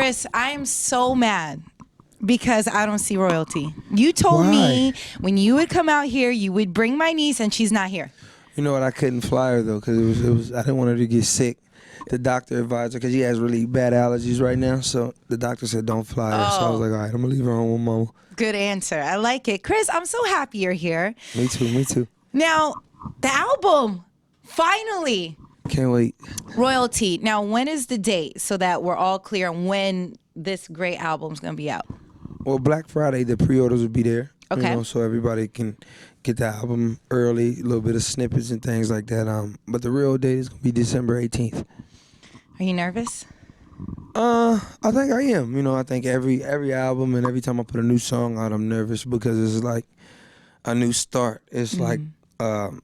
Chris, I am so mad because I don't see royalty. You told Why? me when you would come out here, you would bring my niece, and she's not here. You know what? I couldn't fly her though because it was. I didn't want her to get sick. The doctor advised her because she has really bad allergies right now. So the doctor said don't fly her. So I was like, all right, I'm gonna leave her home with mama. Good answer. I like it. Chris, I'm so happy you're here. Me too. Me too. Now, the album, finally. Can't wait. Royalty. Now, when is the date so that we're all clear on when this great album's going to be out? Well, Black Friday, the pre-orders will be there. Okay. You know, so everybody can get the album early, a little bit of snippets and things like that. But the real date is going to be December 18th. Are you nervous? I think I am. You know, I think every album and every time I put a new song out, I'm nervous because it's like a new start. It's like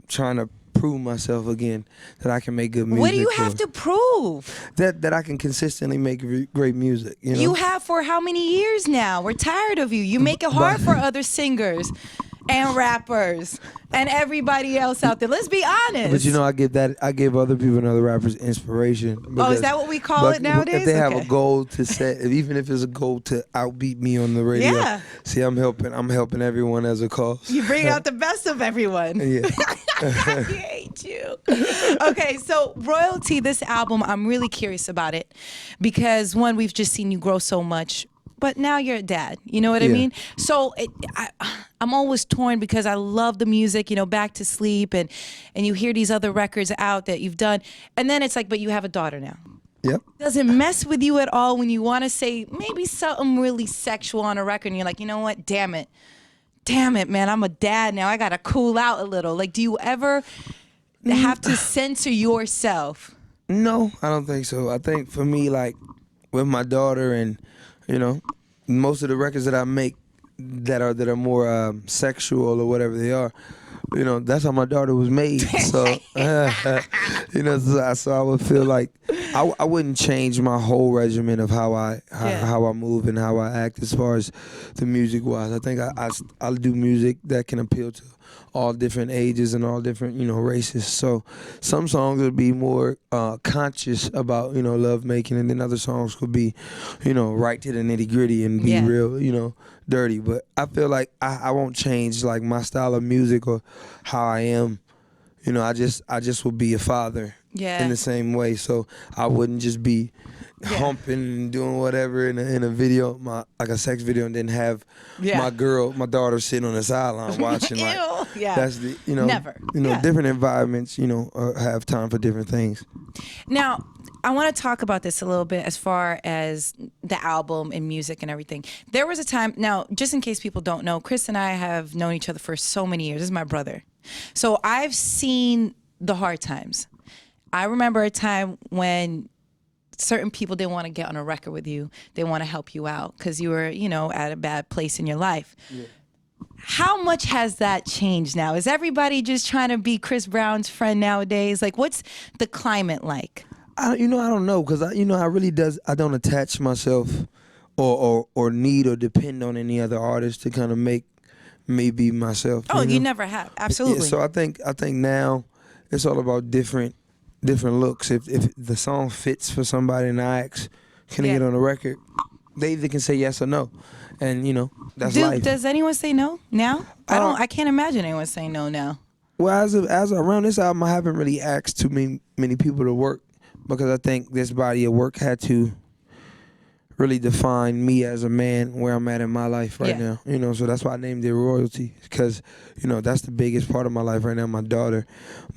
trying to prove myself again that I can make good music. What do you have to prove? That I can consistently make great music. You know? You have for how many years now? We're tired of you. You make it hard for other singers and rappers and everybody else out there. Let's be honest. But you know, I give other people and other rappers inspiration. Is that what we call it nowadays? If they have a goal to set, even if it's a goal to outbeat me on the radio, yeah. See, I'm helping everyone as a cause. You bring out the best of everyone. Yeah. I hate you. Okay, so Royalty, this album, I'm really curious about it because one, we've just seen you grow so much. But now you're a dad, you know what I mean? So I'm always torn because I love the music, you know, Back to Sleep, and you hear these other records out that you've done. And then it's like, but you have a daughter now. Yep. Does it mess with you at all when you want to say maybe something really sexual on a record and you're like, you know what, damn it, man, I'm a dad now. I got to cool out a little. Like, do you ever have to censor yourself? No, I don't think so. I think for me, like, with my daughter and, you know, most of the records that I make that are more sexual or whatever they are, you know, that's how my daughter was made. So, you know, so I would feel like I wouldn't change my whole regimen of how I move and how I act as far as the music wise. I think I'll do music that can appeal to all different ages and all different, you know, races. So some songs would be more conscious about, you know, love making, and then other songs could be, you know, right to the nitty gritty and be real, you know, dirty. But I feel like I won't change like my style of music or how I am. You know, I just would be a father in the same way. So I wouldn't just be humping and doing whatever in a video, like a sex video, and then have my daughter sitting on the sideline watching. Like, that's the, you know, never. You know, different environments, you know, have time for different things. Now, I want to talk about this a little bit as far as the album and music and everything. There was a time, now, just in case people don't know, Chris and I have known each other for so many years. This is my brother. So I've seen the hard times. I remember a time when certain people didn't want to get on a record with you. They want to help you out because you were, you know, at a bad place in your life. Yeah. How much has that changed now? Is everybody just trying to be Chris Brown's friend nowadays? Like, what's the climate like? I don't know, because I don't attach myself or need or depend on any other artist to kind of make me be myself. Oh, you never have. Absolutely. Yeah, so I think now it's all about different looks. If the song fits for somebody and I ask, can I get on the record? They either can say yes or no, and you know that's life. Does anyone say no now? I can't imagine anyone saying no now. Well, as around this album, I haven't really asked too many people to work because I think this body of work had to really define me as a man, where I'm at in my life right now. You know, so that's why I named it Royalty, because you know that's the biggest part of my life right now, my daughter.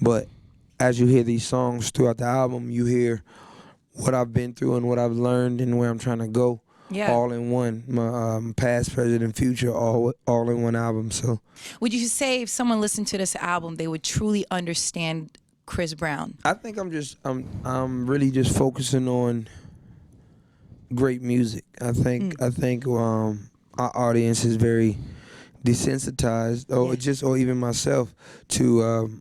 But as you hear these songs throughout the album, you hear what I've been through and what I've learned and where I'm trying to go. Yeah. All in one. My past, present, and future, all in one album. So, would you say if someone listened to this album, they would truly understand Chris Brown? I think I'm really just focusing on great music. I think our audience is very desensitized, or even myself, to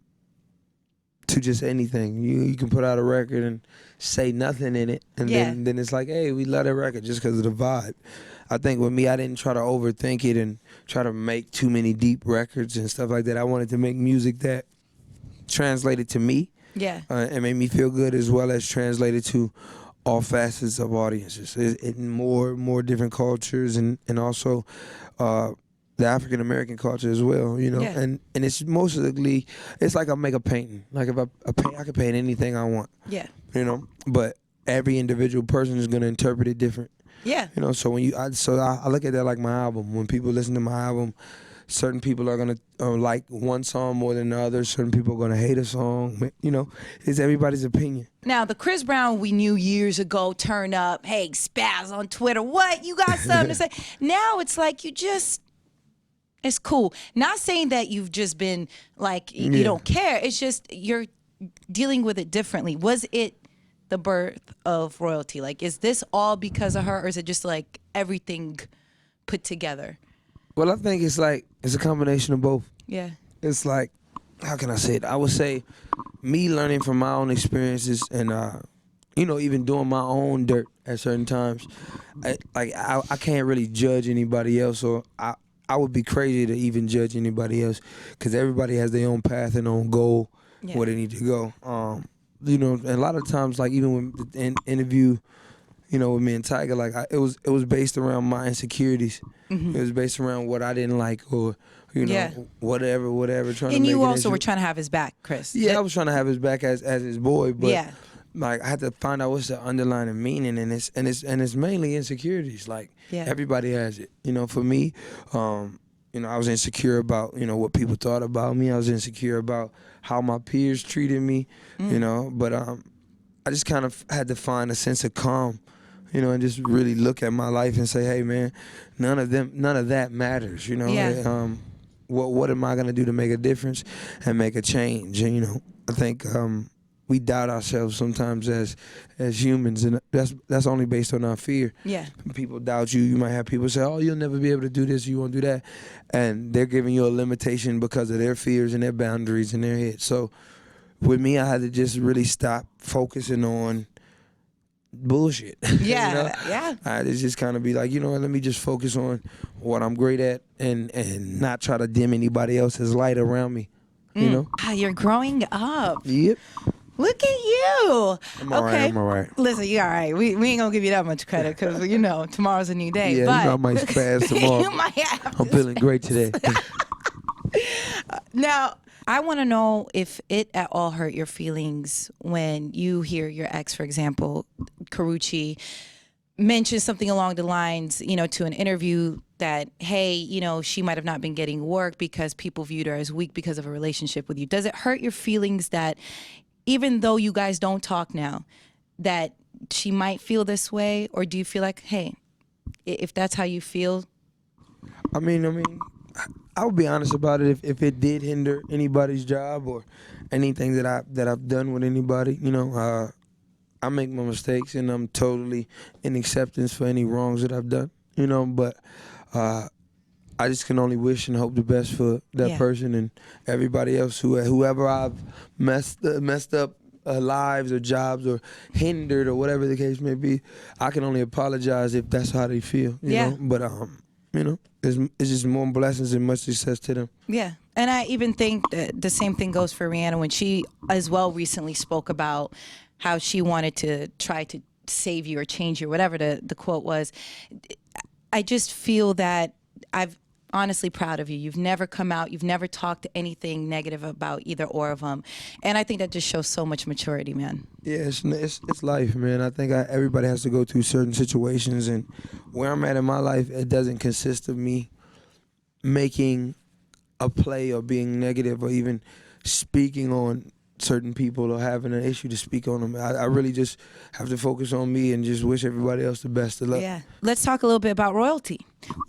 just anything. You can put out a record and say nothing in it, and then it's like, hey, we love that record just because of the vibe. I think with me, I didn't try to overthink it and try to make too many deep records and stuff like that. I wanted to make music that translated to me, and made me feel good, as well as translated to all facets of audiences, in more different cultures, and also the African American culture as well. Yeah. And it's mostly, it's like I make a painting. Like if I paint, I can paint anything I want. Yeah. But every individual person is gonna interpret it different. Yeah. So when I look at that like my album. When people listen to my album, certain people are gonna like one song more than the other. Certain people are gonna hate a song. It's everybody's opinion. Now, the Chris Brown we knew years ago, turn up, hey, spaz on Twitter, what? You got something to say? Now it's like it's cool. Not saying that you've just been like, you don't care. It's just you're dealing with it differently. Was it the birth of royalty? Like, is this all because of her, or is it just like everything put together? Well, I think it's a combination of both. Yeah. It's like, how can I say it? I would say me learning from my own experiences and, even doing my own dirt at certain times. I can't really judge anybody else, or I would be crazy to even judge anybody else, because everybody has their own path and own goal where they need to go. And a lot of times, like even with the interview, with me and Tiger, like it was based around my insecurities. Mm-hmm. It was based around what I didn't like, or whatever. Trying to And make you an also issue. were trying to have his back, Chris. Yeah, I was trying to have his back as his boy, but Yeah. like I had to find out what's the underlying meaning, and it's mainly insecurities. Like everybody has it. For me, I was insecure about what people thought about me. I was insecure about how my peers treated me. But I just kind of had to find a sense of calm, and just really look at my life and say, hey man, none of that matters. Yeah. What am I gonna do to make a difference and make a change? And I think we doubt ourselves sometimes as humans, and that's only based on our fear. Yeah. People doubt you. You might have people say, oh, you'll never be able to do this, you won't do that, and they're giving you a limitation because of their fears and their boundaries in their head. So with me, I had to just really stop focusing on bullshit. Yeah. Yeah. I had to just kind of be like, let me just focus on what I'm great at, and not try to dim anybody else's light around me. You're growing up. Yep. Look at you. I'm all right. I'm all right. Listen, you all right. We ain't gonna give you that much credit, because tomorrow's a new day. Yeah, but I might spaz tomorrow. you might have I'm feeling great today. Now, I want to know if it at all hurt your feelings when you hear your ex, for example, Karrueche, mention something along the lines, to an interview that, hey, she might have not been getting work because people viewed her as weak because of a relationship with you. Does it hurt your feelings that even though you guys don't talk now, that she might feel this way? Or do you feel like, hey, if that's how you feel? I mean, I would be honest about it. If it did hinder anybody's job or anything that I've done with anybody, I make my mistakes, and I'm totally in acceptance for any wrongs that I've done, but I just can only wish and hope the best for that person and everybody else, whoever I've messed up lives or jobs or hindered or whatever the case may be. I can only apologize if that's how they feel, you know. But it's just more blessings and much success to them. Yeah. And I even think that the same thing goes for Rihanna when she as well recently spoke about how she wanted to try to save you or change you, whatever the quote was. I just feel that I've honestly proud of you. You've never come out, you've never talked anything negative about either or of them. And I think that just shows so much maturity, man. Yeah, it's life, man. I think everybody has to go through certain situations, and where I'm at in my life, it doesn't consist of me making a play or being negative or even speaking on certain people or having an issue to speak on them. I really just have to focus on me and just wish everybody else the best of luck. Yeah. Let's talk a little bit about royalty.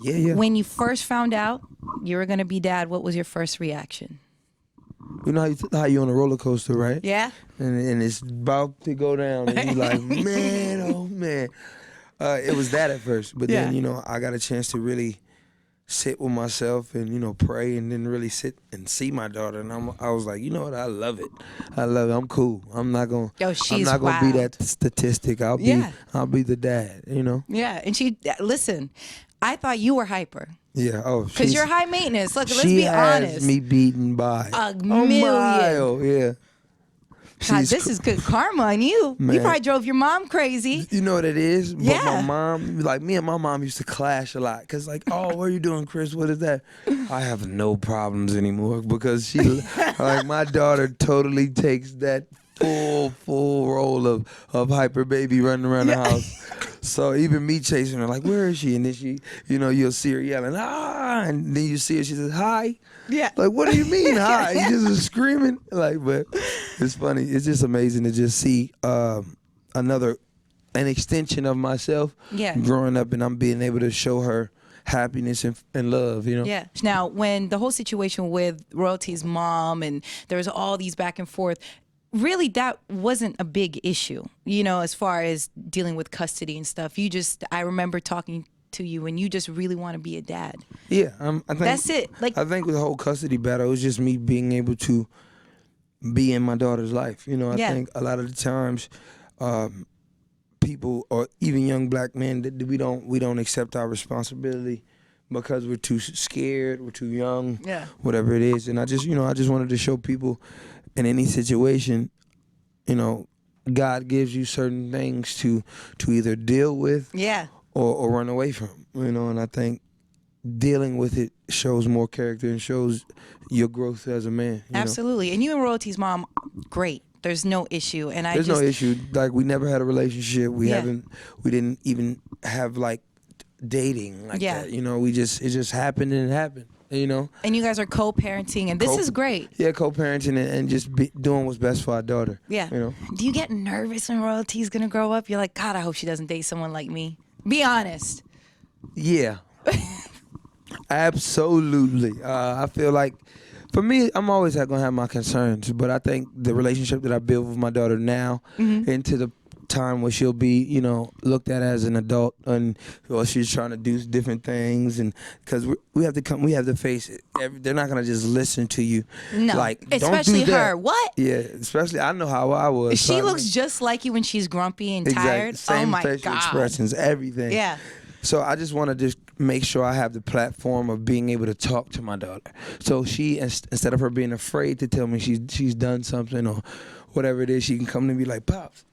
Yeah. When you first found out you were going to be dad, what was your first reaction? You know how you on a roller coaster, right? Yeah. And it's about to go down, and you're like, man, oh man. It was that at first, but then I got a chance to really sit with myself and pray, and then really sit and see my daughter, and I was like, you know what, I love it. I'm cool. I'm not gonna be that statistic. I'll be the dad. Yeah, and listen, I thought you were hyper. Yeah. Oh, because you're high maintenance. Look, let's be she has honest. me beaten by a million. mile. Yeah. God, this is good karma on you. Man. You probably drove your mom crazy. You know what it is? But Yeah. my mom, like me and my mom used to clash a lot. Cause like, oh, what are you doing, Chris? What is that? I have no problems anymore because she, like my daughter totally takes that full role of hyper baby running around the house. So even me chasing her, like, where is she? And then she, you'll see her yelling, ah, and then you see her, she says, hi. Yeah. Like, what do you mean, hi? You just screaming. Like, but it's funny. It's just amazing to just see an extension of myself growing up, and I'm being able to show her happiness and love, Yeah. Now, when the whole situation with Royalty's mom and there was all these back and forth, really that wasn't a big issue, as far as dealing with custody and stuff. I remember talking to you and you just really want to be a dad. Yeah. I think that's it. Like, I think with the whole custody battle, it was just me being able to be in my daughter's life. I think a lot of the times, people or even young black men, we don't accept our responsibility because we're too scared, we're too young, whatever it is. And I just wanted to show people in any situation, God gives you certain things to either deal with or run away from, and I think dealing with it shows more character and shows your growth as a man. Absolutely. And you and Royalty's mom, great. There's no issue. And there's no issue. Like, we never had a relationship. We didn't even have like dating like that. It just happened and it happened. And you guys are co-parenting, and this is great. Yeah, co-parenting and just doing what's best for our daughter. Yeah. Do you get nervous when Royalty's gonna grow up? You're like, God, I hope she doesn't date someone like me. Be honest. Yeah. Absolutely. I feel like, for me, I'm always gonna have my concerns, but I think the relationship that I build with my daughter now, into the time where she'll be, looked at as an adult, and she's trying to do different things, and because we have to face it. They're not gonna just listen to you. No, like, especially don't do that. her. What? Yeah, especially I know how I was. She looks just like you when she's grumpy and tired. Same oh my facial God. expressions, everything. Yeah. So I just want to just make sure I have the platform of being able to talk to my daughter. So she, instead of her being afraid to tell me she's done something or whatever it is, she can come to me like, Pops,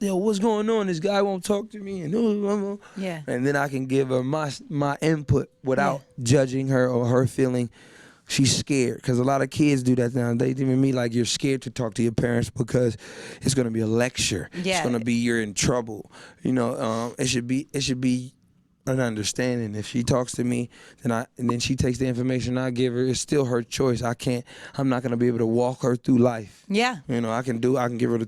what's going on? This guy won't talk to me, and and then I can give her my input without judging her or her feeling she's scared. Because a lot of kids do that now. They even me like, you're scared to talk to your parents because it's going to be a lecture. Yeah. It's going to be you're in trouble. It should be an understanding. If she talks to me, and then she takes the information I give her, it's still her choice. I'm not gonna be able to walk her through life. Yeah. I can give her the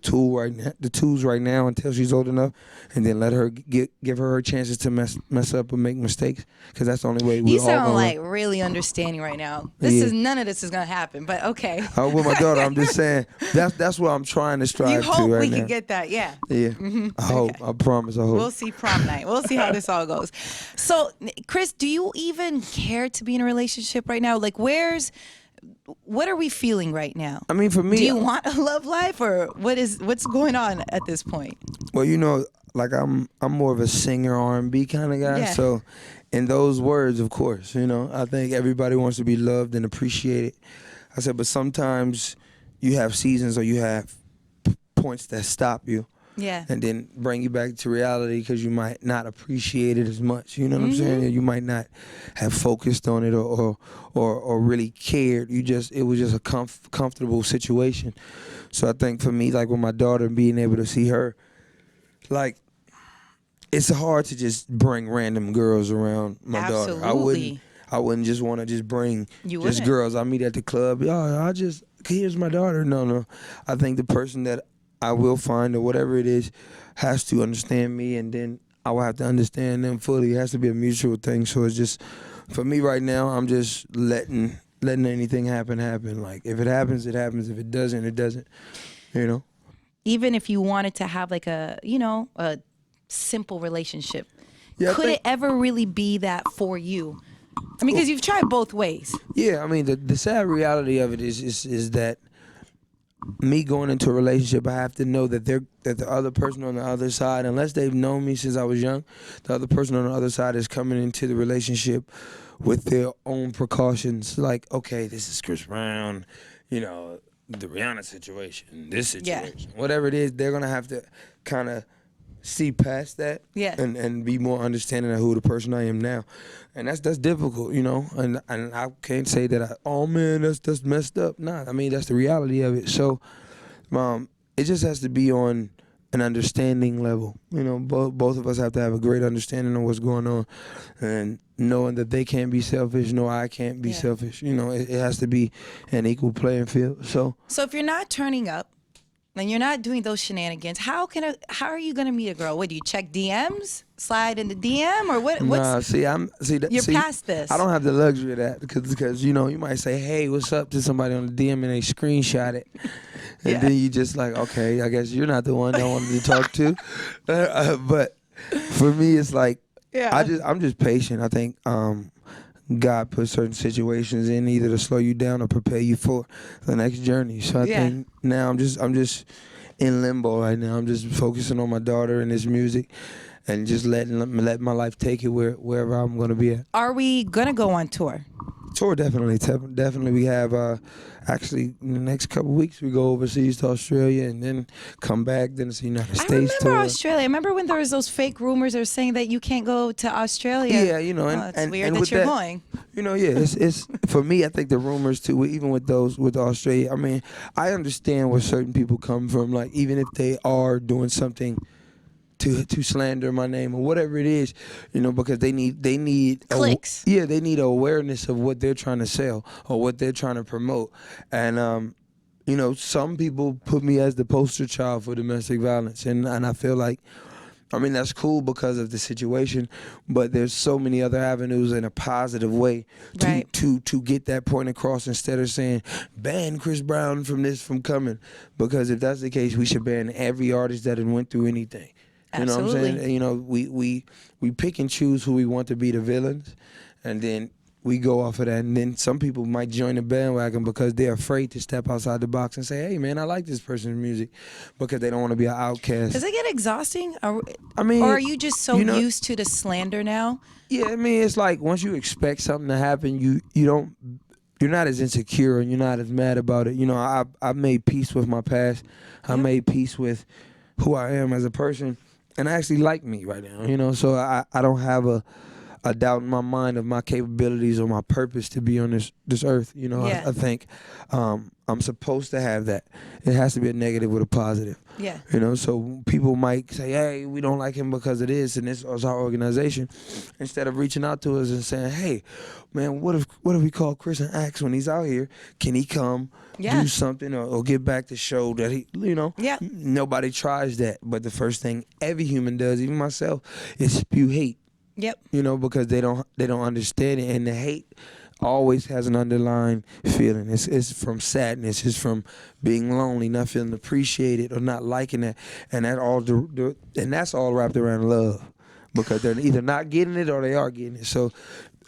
tools right now until she's old enough, and then let her give her chances to mess up and make mistakes, because that's the only way we all gonna. You sound like really understanding right now. None of this is gonna happen, but okay. With my daughter, I'm just saying that's what I'm trying to strive to right now. You hope we can get that, yeah. Yeah. I hope. I promise. I hope. We'll see prom night. We'll see how this all goes. So, Chris, do you even care to be in a relationship right now? Like, what are we feeling right now? I mean, for me, do you want a love life, or what's going on at this point? Well, like I'm more of a singer, R&B kind of guy. Yeah. So, in those words, of course, I think everybody wants to be loved and appreciated. I said, but sometimes you have seasons or you have points that stop you. Yeah. And then bring you back to reality, because you might not appreciate it as much. You know what I'm saying? You might not have focused on it or really cared. It was just a comfortable situation. So I think for me, like with my daughter, being able to see her, like, it's hard to just bring random girls around my daughter. I wouldn't just want to just bring just girls I meet at the club. Here's my daughter. No. I think the person that I will find, or whatever it is, has to understand me, and then I will have to understand them fully. It has to be a mutual thing. So it's just, for me right now, I'm just letting anything happen. Like, if it happens, it happens. If it doesn't, it doesn't. Even if you wanted to have like a simple relationship, could it ever really be that for you? I mean, because you've tried both ways. Yeah, I mean, the sad reality of it is that me going into a relationship, I have to know that the other person on the other side, unless they've known me since I was young, the other person on the other side is coming into the relationship with their own precautions. Like, okay, this is Chris Brown, the Rihanna situation, this Yeah. situation, whatever it is, they're gonna have to kind of see past that, Yeah. and be more understanding of who the person I am now, and that's difficult, you know. And I can't say that oh man, that's messed up. Nah, I mean that's the reality of it. So, it just has to be on an understanding level. You know, both of us have to have a great understanding of what's going on, and knowing that they can't be selfish, no, I can't be Yeah. selfish. You know, it has to be an equal playing field. So if you're not turning up and you're not doing those shenanigans, how are you gonna meet a girl? What do you check DMs, slide in the DM, or what? nah, You're past this. I don't have the luxury of that because you know you might say, hey, what's up to somebody on the DM and they screenshot it, and Yeah. then you just like, okay, I guess you're not the one I wanted to talk to, but for me it's like Yeah. I'm just patient. I think God put certain situations in either to slow you down or prepare you for the next journey. So I Yeah. think now I'm just in limbo right now. I'm just focusing on my daughter and this music, and just let my life take it wherever I'm gonna be at. Are we gonna go on tour? Tour definitely. We have actually in the next couple weeks we go overseas to Australia and then come back. Then it's the United I States remember tour. Australia. I remember when there was those fake rumors that were saying that you can't go to Australia. Yeah, you know, It's and weird and that with you're that, going. you know, yeah, it's for me. I think the rumors too, even with Australia. I mean, I understand where certain people come from. Like even if they are doing something to slander my name or whatever it is, you know, because they need Clicks. they need awareness of what they're trying to sell or what they're trying to promote, and you know, some people put me as the poster child for domestic violence, and I feel like, I mean, that's cool because of the situation, but there's so many other avenues in a positive way Right. to get that point across, instead of saying ban Chris Brown from coming, because if that's the case, we should ban every artist that went through anything. You know what I'm Absolutely. saying? You know, we pick and choose who we want to be the villains, and then we go off of that. And then some people might join the bandwagon because they're afraid to step outside the box and say, hey, man, I like this person's music, because they don't want to be an outcast. Does it get exhausting? I mean, or are you just so you know, used to the slander now? yeah, I mean, it's like once you expect something to happen, you're not as insecure and you're not as mad about it. You know, I made peace with my past. I Yep. made peace with who I am as a person, and I actually like me right now. You know, so I don't have a doubt in my mind of my capabilities or my purpose to be on this earth. You know, Yeah. I think I'm supposed to have that. It has to be a negative with a positive. Yeah. You know, so people might say, hey, we don't like him because of this, and this is our organization. Instead of reaching out to us and saying, hey, man, what if we call Chris and ask when he's out here, can he come Yeah. do something or get back to show that he, you know, Yeah. nobody tries that. But the first thing every human does, even myself, is spew hate. Yep. You know, because they don't understand it, and the hate always has an underlying feeling. It's from sadness. It's from being lonely, not feeling appreciated, or not liking it, and and that's all wrapped around love, because they're either not getting it or they are getting it. So,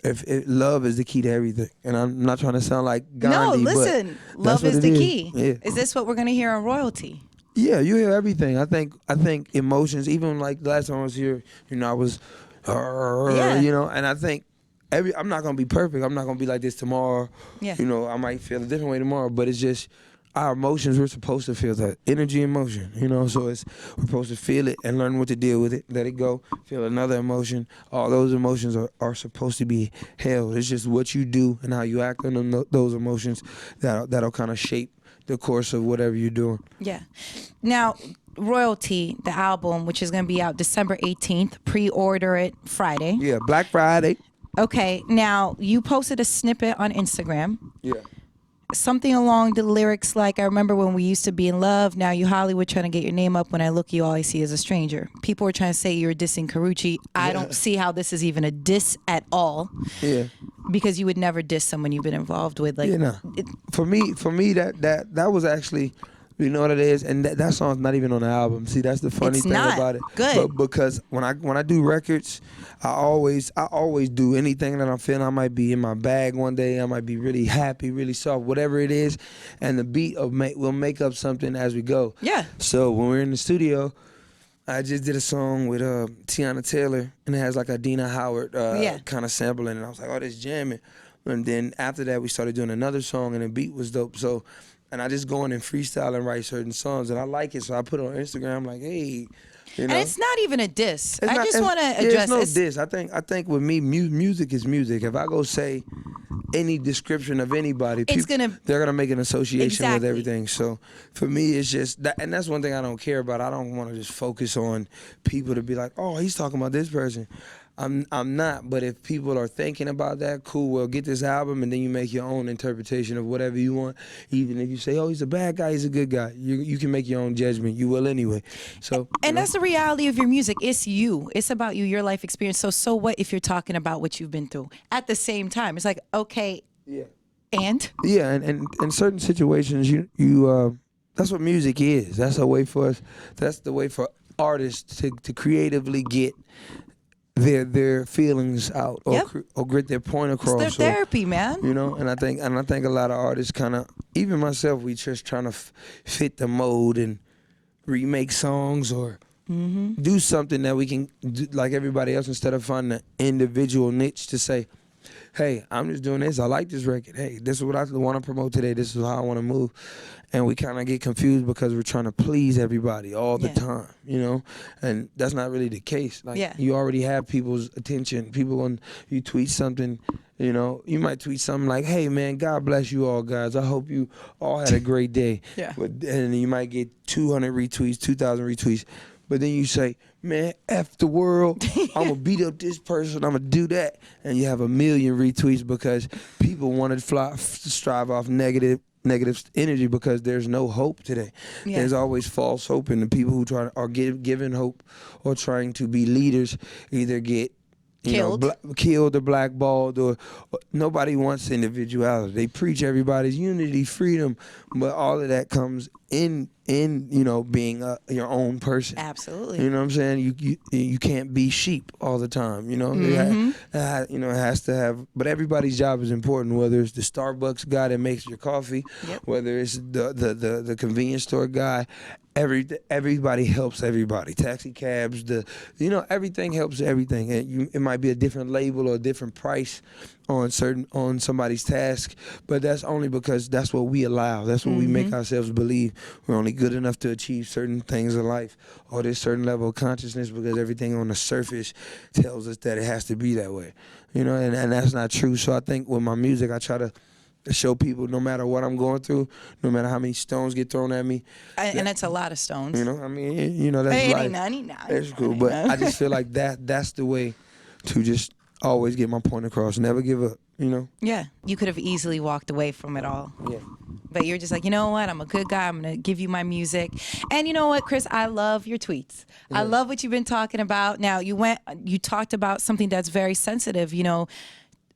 if love is the key to everything, and I'm not trying to sound like Gandhi, No, listen. but Love that's is what the it key. Yeah. Is this what we're gonna hear on Royalty? Yeah, you hear everything. I think emotions. Even like the last time I was here, you know, I was, Yeah. you know, and I think I'm not gonna be perfect. I'm not gonna be like this tomorrow. Yeah. You know, I might feel a different way tomorrow, but it's just our emotions. We're supposed to feel that energy, emotion. You know, so we're supposed to feel it and learn what to deal with it. Let it go. Feel another emotion. All those emotions are supposed to be held. It's just what you do and how you act on them, those emotions that'll kind of shape the course of whatever you're doing. Yeah. Now, Royalty, the album, which is going to be out December 18th, pre-order it Friday. Yeah, Black Friday. Okay. Now, you posted a snippet on Instagram. Yeah. Something along the lyrics like, I remember when we used to be in love. Now you Hollywood trying to get your name up. When I look, you all I see is a stranger. People were trying to say you're dissing Karuchi. I don't see how this is even a diss at all. Yeah. Because you would never diss someone you've been involved with. Like, Yeah, nah. For me, that was actually, you know what it is, and that song's not even on the album. See, that's the funny It's thing not. about it. Good. But because when I do records, I always do anything that I'm feeling. I might be in my bag one day. I might be really happy, really soft, whatever it is, and the beat will make up something as we go. Yeah. So when we're in the studio, I just did a song with Tiana Taylor, and it has like a Dina Howard kind of sample in it. And I was like, oh, this jamming. And then after that, we started doing another song, and the beat was dope. So and I just go in and freestyle and write certain songs, and I like it, so I put it on Instagram. I'm like, hey, you know. And it's not even a diss. It's I not, just want to yeah, address it's no diss. I think with me, music is music. If I go say any description of anybody, it's gonna they're gonna make an association with exactly. everything. So for me, it's just that, and that's one thing I don't care about. I don't want to just focus on people to be like, oh, he's talking about this person. I'm not, but if people are thinking about that, cool. Well, get this album, and then you make your own interpretation of whatever you want. Even if you say, "Oh, he's a bad guy, he's a good guy," you can make your own judgment. You will anyway. So, And that's the reality of your music. It's you. It's about you, your life experience. So what if you're talking about what you've been through at the same time? It's like, okay, yeah, and yeah, and in certain situations, you that's what music is. That's a way for us. That's the way for artists to creatively get their feelings out or Yep. or get their point it's across. their So, therapy, man. you know, and I think a lot of artists kind of, even myself, we just trying to fit the mode and remake songs or do something that we can do like everybody else instead of finding an individual niche to say, hey, I'm just doing this. I like this record. Hey, this is what I want to promote today. This is how I want to move. And we kind of get confused because we're trying to please everybody all the Yeah. time, you know? And that's not really the case. Like, Yeah. you already have people's attention. People, when you tweet something, you know, you might tweet something like, hey, man, God bless you all, guys. I hope you all had a great day. Yeah. And you might get 200 retweets, 2,000 retweets. But then you say, man, F the world. I'm going to beat up this person. I'm going to do that. And you have 1 million retweets because people want to strive off negative energy because there's no hope today. Yeah. There's always false hope, and the people who are given hope or trying to be leaders either get Killed. Killed or blackballed, or nobody wants individuality. They preach everybody's unity, freedom, but all of that comes in being your own person. Absolutely. You know what I'm saying? You can't be sheep all the time. You know, it has to have. But everybody's job is important. Whether it's the Starbucks guy that makes your coffee, Yep. whether it's the convenience store guy. Everybody helps everybody. Taxi cabs, everything helps everything. And it might be a different label or a different price on somebody's task, but that's only because that's what we allow. That's what we make ourselves believe. We're only good enough to achieve certain things in life or this certain level of consciousness because everything on the surface tells us that it has to be that way. You know, and that's not true. So I think with my music, I try to show people no matter what I'm going through, no matter how many stones get thrown at me. And that's a lot of stones. You know, I mean, that's Hey, it life. ain't none. It's cool, but I just feel like that's the way to just always get my point across. Never give up, you know? Yeah, you could have easily walked away from it all. Yeah. But you're just like, you know what? I'm a good guy. I'm going to give you my music. And you know what, Chris? I love your tweets. I love what you've been talking about. Now, you talked about something that's very sensitive,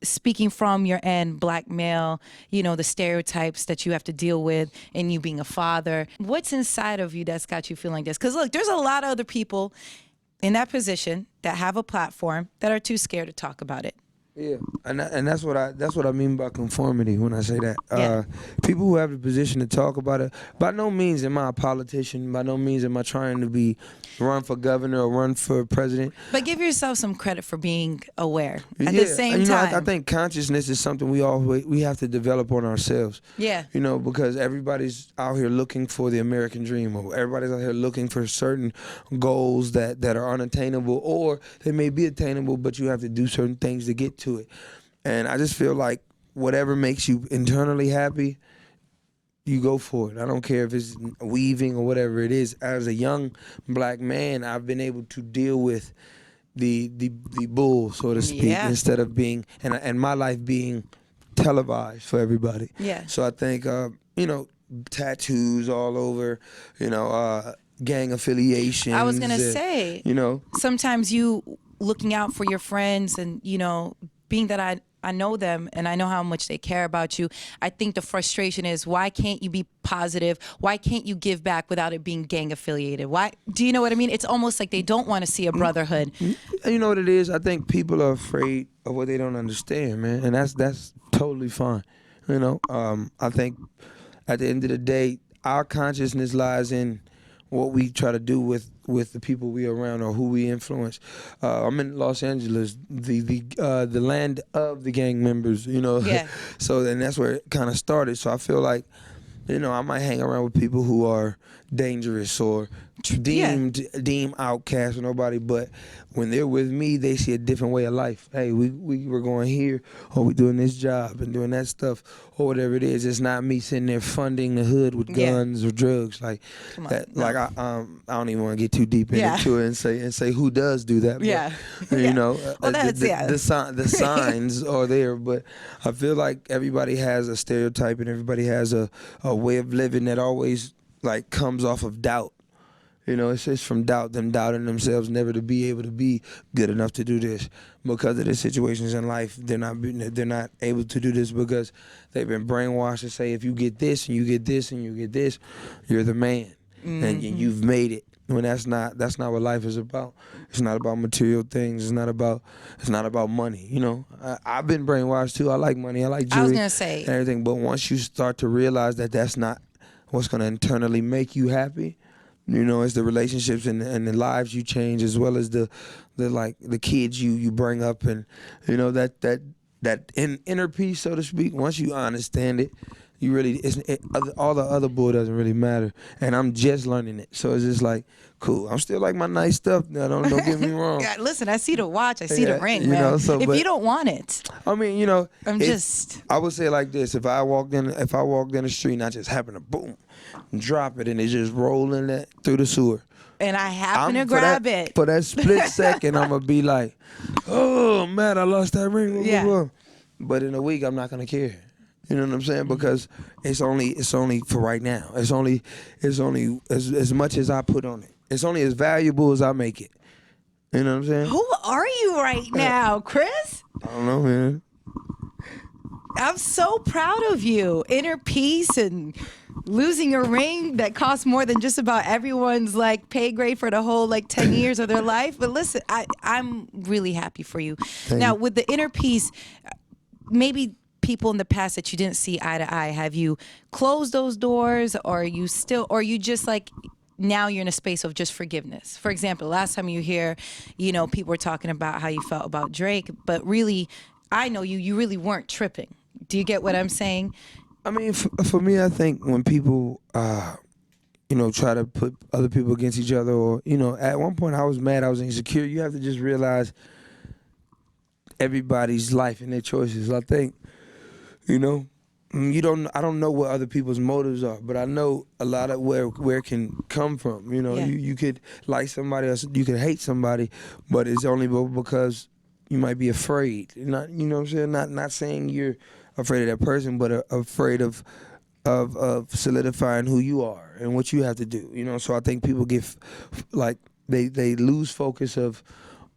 speaking from your end, black male, the stereotypes that you have to deal with and you being a father. What's inside of you that's got you feeling this? Because look, there's a lot of other people in that position that have a platform that are too scared to talk about it. Yeah, and that's what I mean by conformity when I say that. Yeah. People who have the position to talk about it. By no means am I a politician. By no means am I trying to run for governor or run for president. But give yourself some credit for being aware at the same time. I think consciousness is something we have to develop on ourselves. Yeah. Because everybody's out here looking for the American dream, or everybody's out here looking for certain goals that are unattainable, or they may be attainable, but you have to do certain things to get to it. And I just feel like whatever makes you internally happy, you go for it. I don't care if it's weaving or whatever it is. As a young black man, I've been able to deal with the bull, so to speak, Yeah. instead of being and my life being televised for everybody. Yeah. So I think tattoos all over, gang affiliations. I was going to say, sometimes you looking out for your friends and, being that I know them and I know how much they care about you, I think the frustration is, why can't you be positive? Why can't you give back without it being gang affiliated? Why? Do you know what I mean? It's almost like they don't want to see a brotherhood. You know what it is? I think people are afraid of what they don't understand, man, and that's totally fine. I think at the end of the day, our consciousness lies in what we try to do with the people we are around or who we influence. I'm in Los Angeles, the land of the gang members, Yeah. So then that's where it kind of started. So I feel like I might hang around with people who are dangerous or Yeah. deemed outcast or nobody, but when they're with me, they see a different way of life. Hey, we were going here, or we doing this job and doing that stuff, or whatever it is. It's not me sitting there funding the hood with Yeah. guns or drugs like Come on. that. No. Like I don't even want to get too deep Yeah. into it and say who does do that. Yeah. But Yeah. Well, the, that's yeah. the signs are there. But I feel like everybody has a stereotype and everybody has a way of living that always like comes off of doubt. It's just from doubt, them doubting themselves never to be able to be good enough to do this because of the situations in life. They're not able to do this because they've been brainwashed to say if you get this and you get this and you get this, you're the man and you've made it. When that's not what life is about. It's not about material things. It's not about money. I've been brainwashed too. I like money. I like I was jewelry gonna say. and everything. But once you start to realize that that's not what's going to internally make you happy, it's the relationships and the lives you change, as well as the kids you bring up, and that inner peace, so to speak. Once you understand it, you really all the other bull doesn't really matter. And I'm just learning it, so it's just like cool. I'm still like my nice stuff now. Don't get me wrong. Yeah, listen, I see the watch, I see the ring, man. If but you don't want it, I mean, I would say it like this: if I walked in the street and I just happened to boom, drop it, and it just rolling that through the sewer, and I happen to grab it for that split second, I'm gonna be like, oh man, I lost that ring. Blah, yeah. blah, blah. But in a week, I'm not gonna care. You know what I'm saying? Because it's only for right now. It's only as much as I put on it. It's only as valuable as I make it. You know what I'm saying? Who are you right now, Chris? I don't know, man. I'm so proud of you. Inner peace and losing a ring that costs more than just about everyone's like pay grade for the whole like 10 years of their life. But listen, I'm really happy for you. Now, with the inner peace, maybe people in the past that you didn't see eye to eye, have you closed those doors, or you just like now you're in a space of just forgiveness? For example, last time you here, people were talking about how you felt about Drake, but really, I know you really weren't tripping. Do you get what I'm saying? I mean, for me, I think when people, try to put other people against each other, or, at one point I was mad, I was insecure. You have to just realize everybody's life and their choices. I think, I don't know what other people's motives are, but I know a lot of where it can come from. Yeah. You could like somebody else, you could hate somebody, but it's only because you might be afraid. Not, you know what I'm saying? Not saying you're afraid of that person, but afraid of solidifying who you are and what you have to do. So I think people get like they lose focus of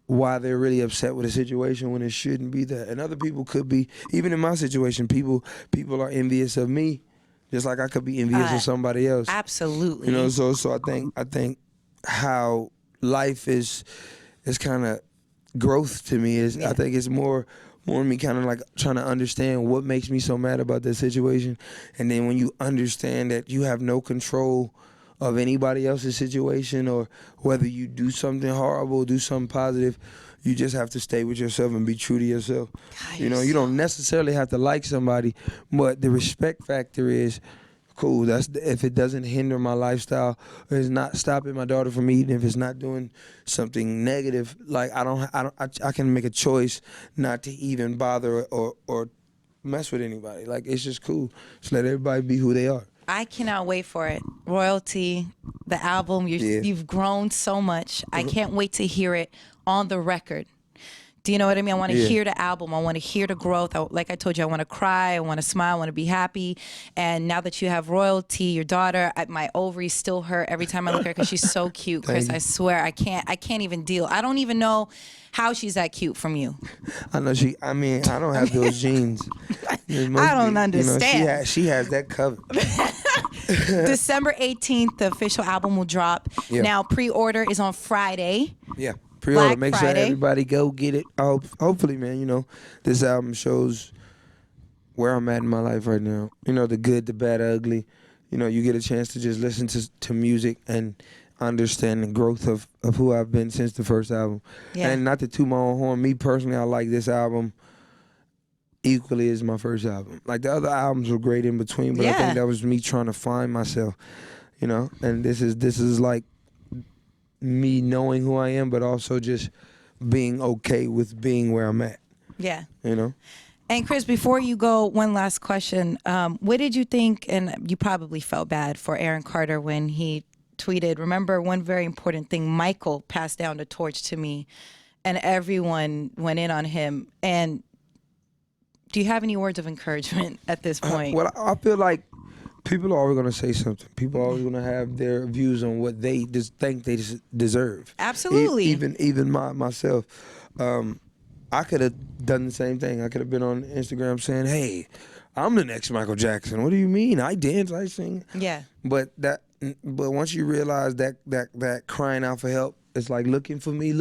why they're really upset with a situation when it shouldn't be that. And other people could be, even in my situation, people are envious of me, just like I could be envious of somebody else. Absolutely. So I think how life is kind of growth to me is. Yeah. I think it's more me kind of like trying to understand what makes me so mad about that situation, and then when you understand that you have no control of anybody else's situation, or whether you do something horrible, do something positive, you just have to stay with yourself and be true to yourself. God, You don't necessarily have to like somebody, but the respect factor is cool. That's if it doesn't hinder my lifestyle, or it's not stopping my daughter from eating, if it's not doing something negative, like I can make a choice not to even bother or mess with anybody. Like, it's just cool. Just let everybody be who they are. I cannot wait for it. Royalty, the album, you've grown so much. I can't wait to hear it on the record. Do you know what I mean? I want to hear the album. I want to hear the growth. Like I told you, I want to cry. I want to smile. I want to be happy. And now that you have Royalty, your daughter, my ovaries still hurt every time I look at her because she's so cute, Chris. I swear, I can't even deal. I don't even know how she's that cute from you. I know I don't have those genes. I don't understand. She has that covered. December 18th, the official album will drop. Yeah. Now, pre-order is on Friday. Yeah. Pre-order. Black Make Friday. sure everybody go get it. Hopefully, man, this album shows where I'm at in my life right now. The good, the bad, ugly. You get a chance to just listen to music and understand the growth of who I've been since the first album. Yeah. And not to toot my own horn, me personally, I like this album equally as my first album. Like the other albums were great in between, but I Yeah. think that was me trying to find myself, you know. And this is like me knowing who I am, but also just being okay with being where I'm at, Yeah. you know. And Chris, before you go, one last question. What did you think, and you probably felt bad for Aaron Carter when he tweeted, remember one very important thing, Michael passed down the torch to me and everyone went in on him. And do you have any words of encouragement at this point? Well, I feel like people are always gonna say something. People are always gonna have their views on what they just think they deserve. Absolutely. Even myself, I could have done the same thing. I could have been on Instagram saying, "Hey, I'm the next Michael Jackson." What do you mean? I dance, I sing. Yeah. But once you realize that crying out for help, it's like look for me,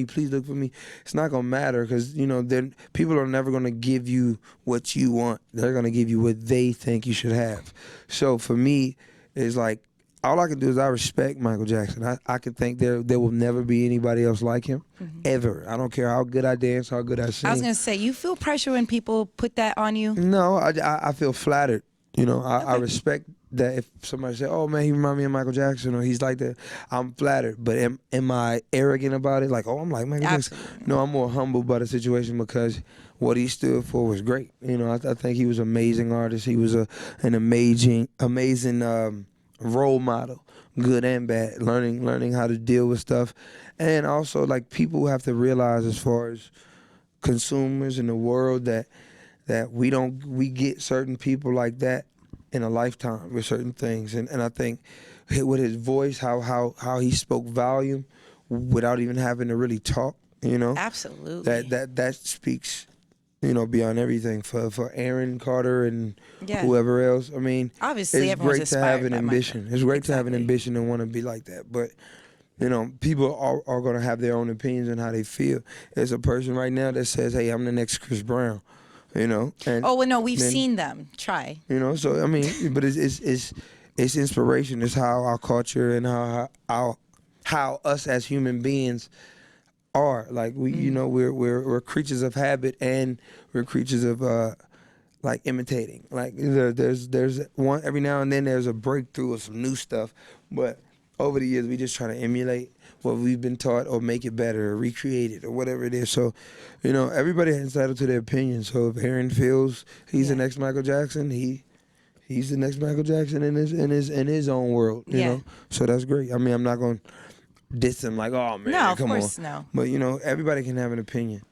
please look for me. It's not gonna matter because then people are never gonna give you what you want. They're gonna give you what they think you should have. So for me, it's like all I can do is I respect Michael Jackson. I can think there will never be anybody else like him ever. I don't care how good I dance, how good I sing. I was going to say, you feel pressure when people put that on you? No, I feel flattered. I respect that if somebody say, "Oh man, he remind me of Michael Jackson," or he's like that, I'm flattered. But am I arrogant about it? Like, oh, I'm like Michael Jackson. No, I'm more humble by the situation because what he stood for was great. I think he was an amazing artist. He was an amazing role model, good and bad. Learning how to deal with stuff, and also like people have to realize as far as consumers in the world that we get certain people like that in a lifetime with certain things, and I think with his voice, how he spoke volume without even having to really talk, Absolutely. that speaks, beyond everything for Aaron Carter and Yeah. whoever else. I mean, Obviously, it's everyone's great to have inspired an by ambition. Michael. It's great to have an Exactly. ambition and want to be like that, but. People are going to have their own opinions on how they feel. There's a person right now that says, "Hey, I'm the next Chris Brown," and Oh, well, no, we've then, seen them try. So I mean, but it's inspiration. It's how our culture and how us as human beings are. Like we're creatures of habit and we're creatures of like imitating. Like there's one every now and then there's a breakthrough of some new stuff, but over the years we just try to emulate what we've been taught or make it better or recreate it or whatever it is. So, everybody is entitled to their opinion. So if Aaron feels he's the next Michael Jackson, he's the next Michael Jackson in his own world. You know, so that's great. I mean, I'm not gonna diss him like, oh man, No, of come course, on. no. But everybody can have an opinion.